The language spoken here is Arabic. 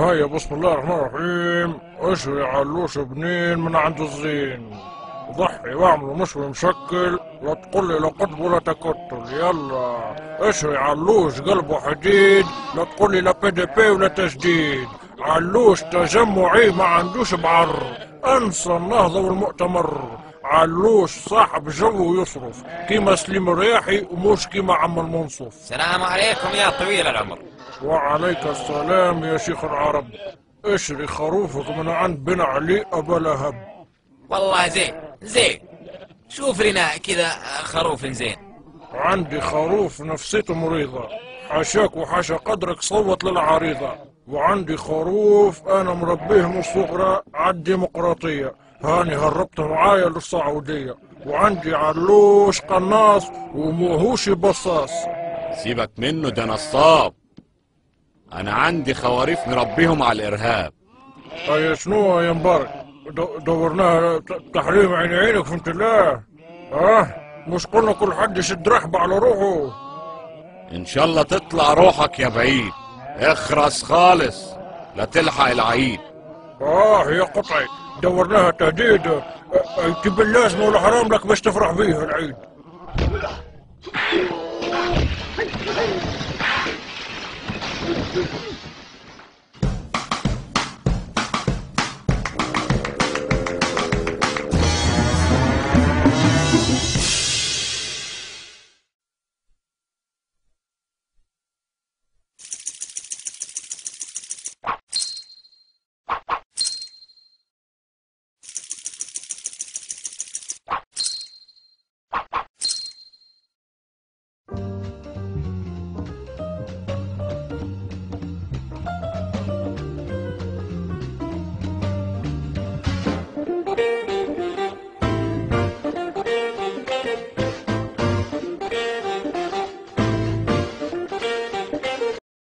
هيا بسم الله الرحمن الرحيم. اشوي علوش بنين من عند الزين، ضحي واعملوا مشوي مشكل، لا تقول لي لا قطب ولا تكتل. يلا اشوي علوش قلبه حديد، لا تقول لي لا بي دي بي ولا تجديد. علوش تجمعي ما عندوش بعر، انسى النهضة والمؤتمر. علوش صاحب جو ويصرف كيما سليم الرياحي ومش كيما عم المنصف. السلام عليكم يا طويل العمر. وعليك السلام يا شيخ العرب. اشري خروفك من عند بن علي ابا لهب. والله زين شوف لنا كذا خروف زين. عندي خروف نفسيته مريضة، حاشاك وحاشا قدرك صوت للعريضة. وعندي خروف انا مربيه من الصغرى عالديمقراطية، هاني هربته معايا للسعودية. وعندي علوش قناص وموهوش بصاص. سيبك منه ده نصاب. انا عندي خواريف نربيهم على الارهاب. اي شنو يا مبارك؟ دورناها تحريم عين عينك فهمت الله؟ مش قلنا كل حد يشد رحبة على روحه؟ ان شاء الله تطلع روحك يا بعيد، اخرس خالص لا تلحق العيد. يا قطعي دورناها تهديد، تبي اللازمة ولا حرام لك باش تفرح فيها العيد.